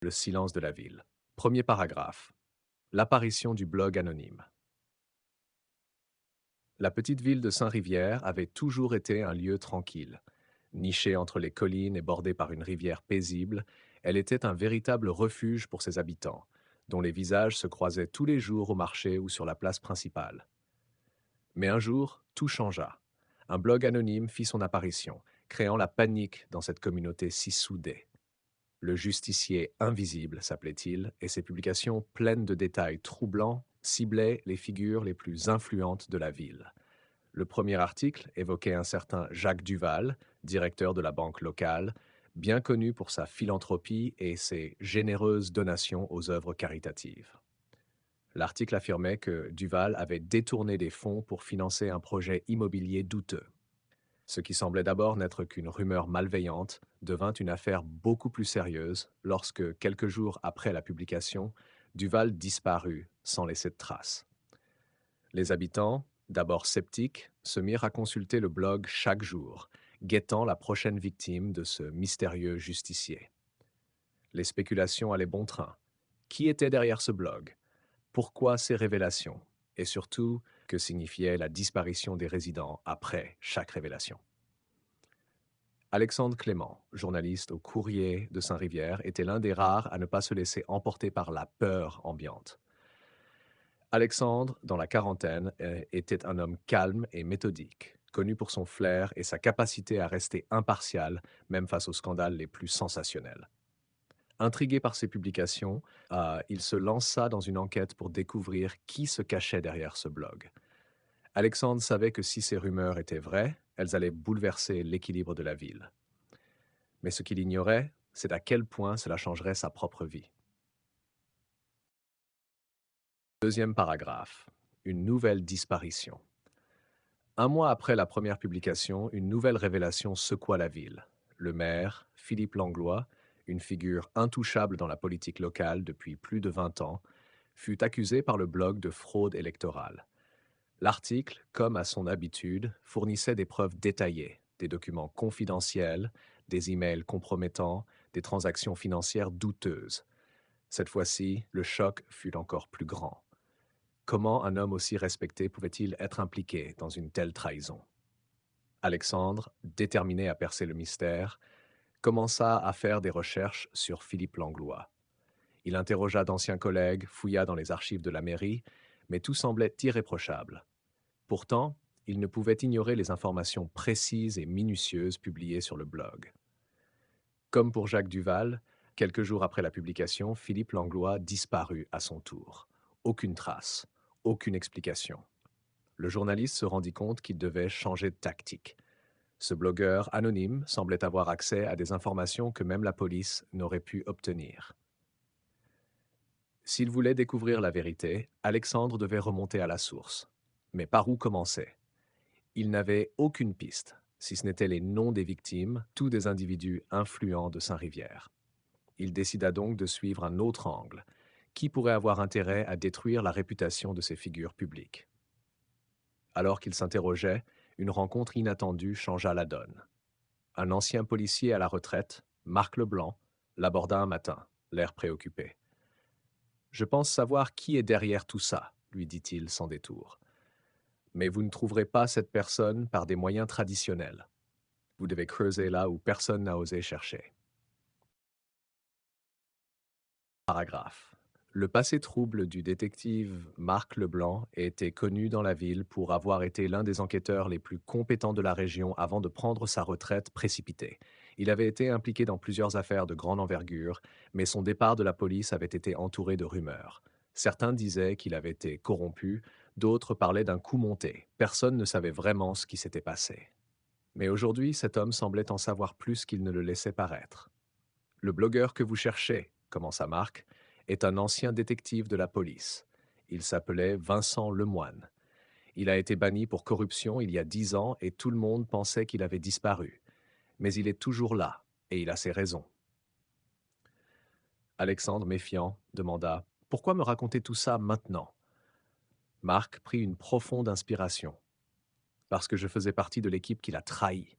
Le silence de la ville. Premier paragraphe. L'apparition du blog anonyme. La petite ville de Saint-Rivière avait toujours été un lieu tranquille. Nichée entre les collines et bordée par une rivière paisible, elle était un véritable refuge pour ses habitants, dont les visages se croisaient tous les jours au marché ou sur la place principale. Mais un jour, tout changea. Un blog anonyme fit son apparition, créant la panique dans cette communauté si soudée. Le justicier invisible s'appelait-il, et ses publications pleines de détails troublants ciblaient les figures les plus influentes de la ville. Le premier article évoquait un certain Jacques Duval, directeur de la banque locale, bien connu pour sa philanthropie et ses généreuses donations aux œuvres caritatives. L'article affirmait que Duval avait détourné des fonds pour financer un projet immobilier douteux. Ce qui semblait d'abord n'être qu'une rumeur malveillante devint une affaire beaucoup plus sérieuse lorsque, quelques jours après la publication, Duval disparut sans laisser de traces. Les habitants, d'abord sceptiques, se mirent à consulter le blog chaque jour, guettant la prochaine victime de ce mystérieux justicier. Les spéculations allaient bon train. Qui était derrière ce blog? Pourquoi ces révélations? Et surtout, que signifiait la disparition des résidents après chaque révélation? Alexandre Clément, journaliste au Courrier de Saint-Rivière, était l'un des rares à ne pas se laisser emporter par la peur ambiante. Alexandre, dans la quarantaine, était un homme calme et méthodique, connu pour son flair et sa capacité à rester impartial, même face aux scandales les plus sensationnels. Intrigué par ses publications, il se lança dans une enquête pour découvrir qui se cachait derrière ce blog. Alexandre savait que si ces rumeurs étaient vraies, elles allaient bouleverser l'équilibre de la ville. Mais ce qu'il ignorait, c'est à quel point cela changerait sa propre vie. Deuxième paragraphe. Une nouvelle disparition. Un mois après la première publication, une nouvelle révélation secoua la ville. Le maire, Philippe Langlois, une figure intouchable dans la politique locale depuis plus de 20 ans, fut accusé par le blog de fraude électorale. L'article, comme à son habitude, fournissait des preuves détaillées, des documents confidentiels, des emails compromettants, des transactions financières douteuses. Cette fois-ci, le choc fut encore plus grand. Comment un homme aussi respecté pouvait-il être impliqué dans une telle trahison? Alexandre, déterminé à percer le mystère, commença à faire des recherches sur Philippe Langlois. Il interrogea d'anciens collègues, fouilla dans les archives de la mairie, mais tout semblait irréprochable. Pourtant, il ne pouvait ignorer les informations précises et minutieuses publiées sur le blog. Comme pour Jacques Duval, quelques jours après la publication, Philippe Langlois disparut à son tour. Aucune trace, aucune explication. Le journaliste se rendit compte qu'il devait changer de tactique. Ce blogueur anonyme semblait avoir accès à des informations que même la police n'aurait pu obtenir. S'il voulait découvrir la vérité, Alexandre devait remonter à la source. Mais par où commencer? Il n'avait aucune piste, si ce n'étaient les noms des victimes, tous des individus influents de Saint-Rivière. Il décida donc de suivre un autre angle. Qui pourrait avoir intérêt à détruire la réputation de ces figures publiques? Alors qu'il s'interrogeait, une rencontre inattendue changea la donne. Un ancien policier à la retraite, Marc Leblanc, l'aborda un matin, l'air préoccupé. « Je pense savoir qui est derrière tout ça, » lui dit-il sans détour. « Mais vous ne trouverez pas cette personne par des moyens traditionnels. Vous devez creuser là où personne n'a osé chercher. » Paragraphe. Le passé trouble du détective Marc Leblanc était connu dans la ville pour avoir été l'un des enquêteurs les plus compétents de la région avant de prendre sa retraite précipitée. Il avait été impliqué dans plusieurs affaires de grande envergure, mais son départ de la police avait été entouré de rumeurs. Certains disaient qu'il avait été corrompu, d'autres parlaient d'un coup monté. Personne ne savait vraiment ce qui s'était passé. Mais aujourd'hui, cet homme semblait en savoir plus qu'il ne le laissait paraître. Le blogueur que vous cherchez, commença Marc, est un ancien détective de la police. Il s'appelait Vincent Lemoine. Il a été banni pour corruption il y a 10 ans et tout le monde pensait qu'il avait disparu. Mais il est toujours là, et il a ses raisons. Alexandre, méfiant, demanda « Pourquoi me raconter tout ça maintenant ?» Marc prit une profonde inspiration. « Parce que je faisais partie de l'équipe qui l'a trahi.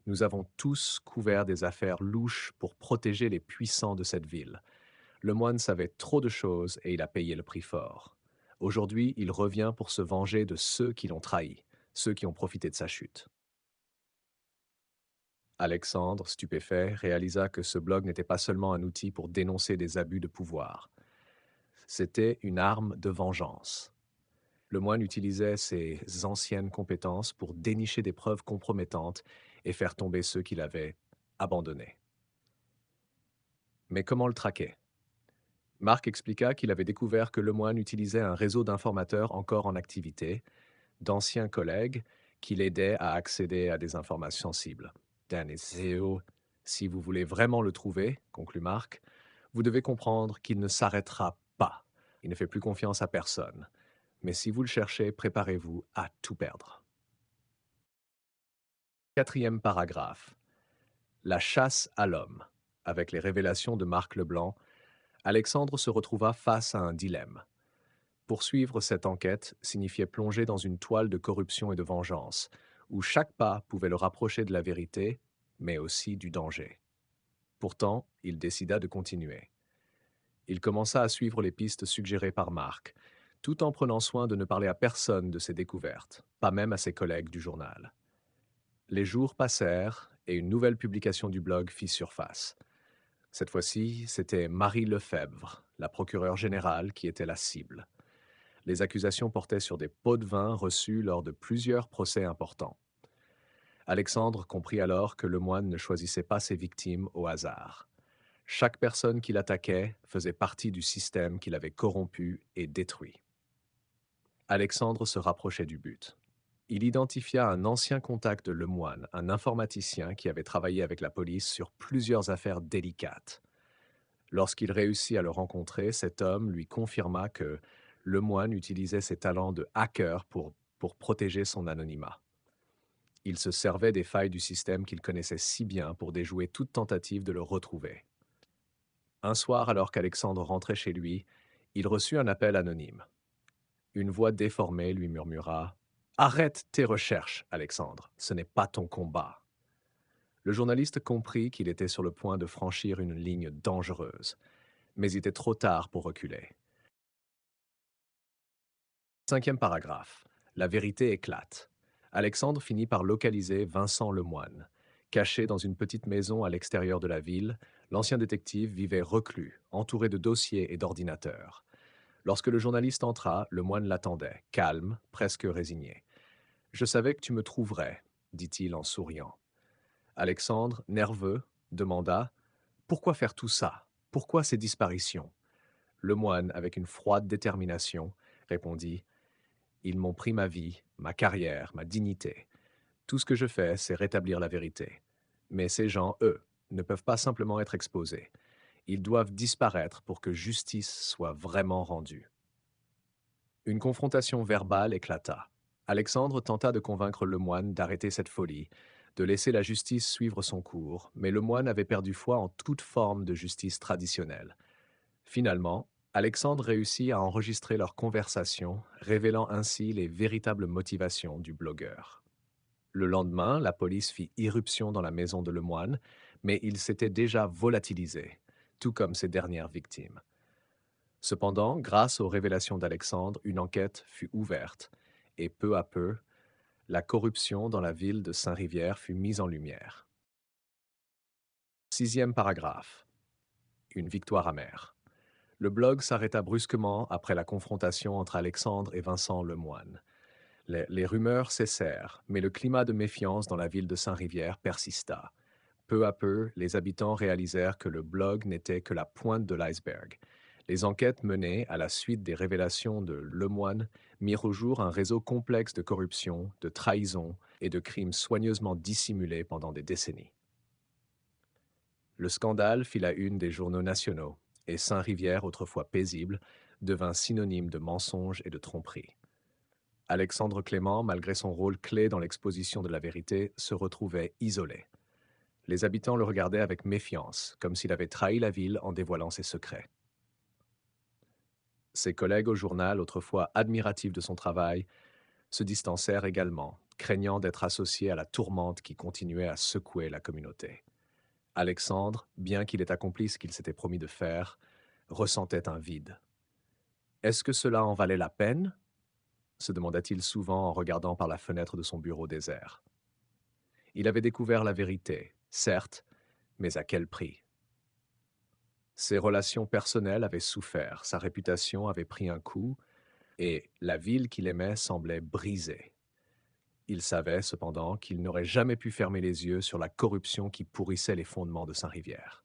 Nous avons tous couvert des affaires louches pour protéger les puissants de cette ville. Le moine savait trop de choses et il a payé le prix fort. Aujourd'hui, il revient pour se venger de ceux qui l'ont trahi, ceux qui ont profité de sa chute. Alexandre, stupéfait, réalisa que ce blog n'était pas seulement un outil pour dénoncer des abus de pouvoir, c'était une arme de vengeance. Le moine utilisait ses anciennes compétences pour dénicher des preuves compromettantes et faire tomber ceux qui l'avaient abandonné. Mais comment le traquer? Marc expliqua qu'il avait découvert que le moine utilisait un réseau d'informateurs encore en activité, d'anciens collègues qui l'aidaient à accéder à des informations sensibles. Dan et Zéo, si vous voulez vraiment le trouver, conclut Marc, vous devez comprendre qu'il ne s'arrêtera pas. Il ne fait plus confiance à personne. Mais si vous le cherchez, préparez-vous à tout perdre. Quatrième paragraphe. La chasse à l'homme. Avec les révélations de Marc Leblanc, Alexandre se retrouva face à un dilemme. Poursuivre cette enquête signifiait plonger dans une toile de corruption et de vengeance, où chaque pas pouvait le rapprocher de la vérité, mais aussi du danger. Pourtant, il décida de continuer. Il commença à suivre les pistes suggérées par Marc, tout en prenant soin de ne parler à personne de ses découvertes, pas même à ses collègues du journal. Les jours passèrent et une nouvelle publication du blog fit surface. Cette fois-ci, c'était Marie Lefebvre, la procureure générale, qui était la cible. Les accusations portaient sur des pots de vin reçus lors de plusieurs procès importants. Alexandre comprit alors que le moine ne choisissait pas ses victimes au hasard. Chaque personne qu'il attaquait faisait partie du système qu'il avait corrompu et détruit. Alexandre se rapprochait du but. Il identifia un ancien contact de Lemoine, un informaticien qui avait travaillé avec la police sur plusieurs affaires délicates. Lorsqu'il réussit à le rencontrer, cet homme lui confirma que Lemoine utilisait ses talents de hacker pour protéger son anonymat. Il se servait des failles du système qu'il connaissait si bien pour déjouer toute tentative de le retrouver. Un soir, alors qu'Alexandre rentrait chez lui, il reçut un appel anonyme. Une voix déformée lui murmura « Arrête tes recherches, Alexandre, ce n'est pas ton combat. » Le journaliste comprit qu'il était sur le point de franchir une ligne dangereuse, mais il était trop tard pour reculer. Cinquième paragraphe. La vérité éclate. Alexandre finit par localiser Vincent Lemoine. Caché dans une petite maison à l'extérieur de la ville, l'ancien détective vivait reclus, entouré de dossiers et d'ordinateurs. Lorsque le journaliste entra, le moine l'attendait, calme, presque résigné. « Je savais que tu me trouverais, » dit-il en souriant. Alexandre, nerveux, demanda « Pourquoi faire tout ça? Pourquoi ces disparitions ?» Le moine, avec une froide détermination, répondit « Ils m'ont pris ma vie, ma carrière, ma dignité. Tout ce que je fais, c'est rétablir la vérité. Mais ces gens, eux, ne peuvent pas simplement être exposés. Ils doivent disparaître pour que justice soit vraiment rendue. » Une confrontation verbale éclata. Alexandre tenta de convaincre le moine d'arrêter cette folie, de laisser la justice suivre son cours, mais le moine avait perdu foi en toute forme de justice traditionnelle. Finalement, Alexandre réussit à enregistrer leur conversation, révélant ainsi les véritables motivations du blogueur. Le lendemain, la police fit irruption dans la maison de Lemoine, mais il s'était déjà volatilisé, tout comme ses dernières victimes. Cependant, grâce aux révélations d'Alexandre, une enquête fut ouverte, et peu à peu, la corruption dans la ville de Saint-Rivière fut mise en lumière. Sixième paragraphe. Une victoire amère. Le blog s'arrêta brusquement après la confrontation entre Alexandre et Vincent Lemoine. Les rumeurs cessèrent, mais le climat de méfiance dans la ville de Saint-Rivière persista. Peu à peu, les habitants réalisèrent que le blog n'était que la pointe de l'iceberg. Les enquêtes menées à la suite des révélations de Lemoine mirent au jour un réseau complexe de corruption, de trahison et de crimes soigneusement dissimulés pendant des décennies. Le scandale fit la une des journaux nationaux, et Saint-Rivière, autrefois paisible, devint synonyme de mensonge et de tromperie. Alexandre Clément, malgré son rôle clé dans l'exposition de la vérité, se retrouvait isolé. Les habitants le regardaient avec méfiance, comme s'il avait trahi la ville en dévoilant ses secrets. Ses collègues au journal, autrefois admiratifs de son travail, se distancèrent également, craignant d'être associés à la tourmente qui continuait à secouer la communauté. Alexandre, bien qu'il ait accompli ce qu'il s'était promis de faire, ressentait un vide. Est-ce que cela en valait la peine se demanda-t-il souvent en regardant par la fenêtre de son bureau désert. Il avait découvert la vérité, certes, mais à quel prix? Ses relations personnelles avaient souffert, sa réputation avait pris un coup, et la ville qu'il aimait semblait brisée. Il savait, cependant, qu'il n'aurait jamais pu fermer les yeux sur la corruption qui pourrissait les fondements de Saint-Rivière.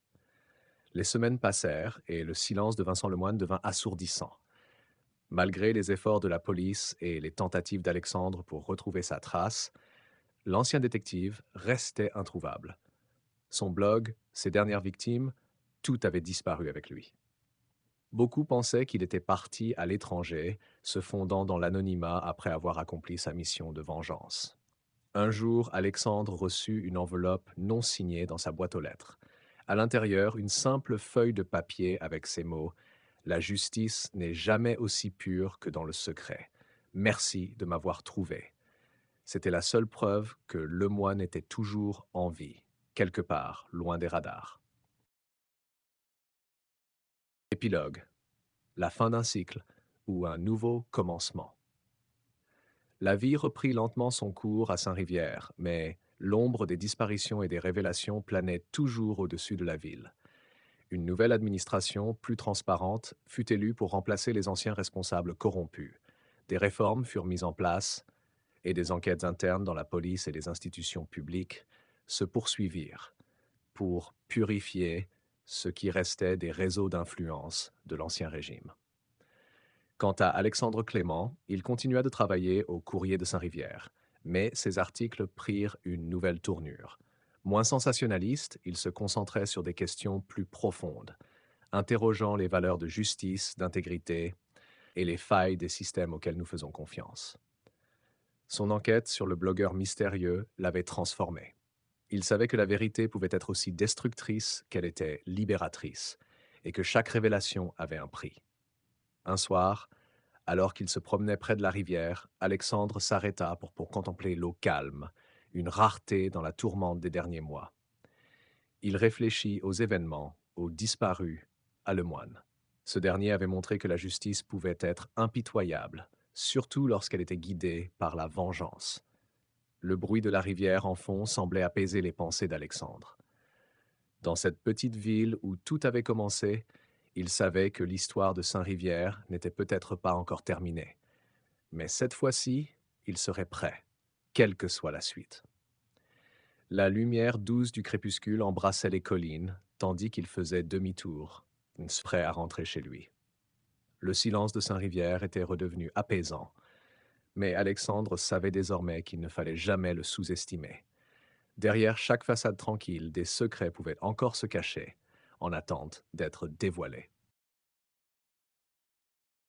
Les semaines passèrent, et le silence de Vincent Lemoine devint assourdissant. Malgré les efforts de la police et les tentatives d'Alexandre pour retrouver sa trace, l'ancien détective restait introuvable. Son blog, ses dernières victimes, tout avait disparu avec lui. Beaucoup pensaient qu'il était parti à l'étranger, se fondant dans l'anonymat après avoir accompli sa mission de vengeance. Un jour, Alexandre reçut une enveloppe non signée dans sa boîte aux lettres. À l'intérieur, une simple feuille de papier avec ces mots: La justice n'est jamais aussi pure que dans le secret. Merci de m'avoir trouvé. C'était la seule preuve que Lemoine était toujours en vie, quelque part, loin des radars. Épilogue. La fin d'un cycle ou un nouveau commencement. La vie reprit lentement son cours à Saint-Rivière, mais l'ombre des disparitions et des révélations planait toujours au-dessus de la ville. Une nouvelle administration, plus transparente, fut élue pour remplacer les anciens responsables corrompus. Des réformes furent mises en place et des enquêtes internes dans la police et les institutions publiques se poursuivirent pour purifier ce qui restait des réseaux d'influence de l'Ancien Régime. Quant à Alexandre Clément, il continua de travailler au Courrier de Saint-Rivière, mais ses articles prirent une nouvelle tournure. Moins sensationnaliste, il se concentrait sur des questions plus profondes, interrogeant les valeurs de justice, d'intégrité et les failles des systèmes auxquels nous faisons confiance. Son enquête sur le blogueur mystérieux l'avait transformé. Il savait que la vérité pouvait être aussi destructrice qu'elle était libératrice, et que chaque révélation avait un prix. Un soir, alors qu'il se promenait près de la rivière, Alexandre s'arrêta pour contempler l'eau calme, une rareté dans la tourmente des derniers mois. Il réfléchit aux événements, aux disparus, à Lemoine. Ce dernier avait montré que la justice pouvait être impitoyable, surtout lorsqu'elle était guidée par la vengeance. Le bruit de la rivière en fond semblait apaiser les pensées d'Alexandre. Dans cette petite ville où tout avait commencé, il savait que l'histoire de Saint-Rivière n'était peut-être pas encore terminée. Mais cette fois-ci, il serait prêt, quelle que soit la suite. La lumière douce du crépuscule embrassait les collines, tandis qu'il faisait demi-tour, prêt à rentrer chez lui. Le silence de Saint-Rivière était redevenu apaisant, mais Alexandre savait désormais qu'il ne fallait jamais le sous-estimer. Derrière chaque façade tranquille, des secrets pouvaient encore se cacher, en attente d'être dévoilés.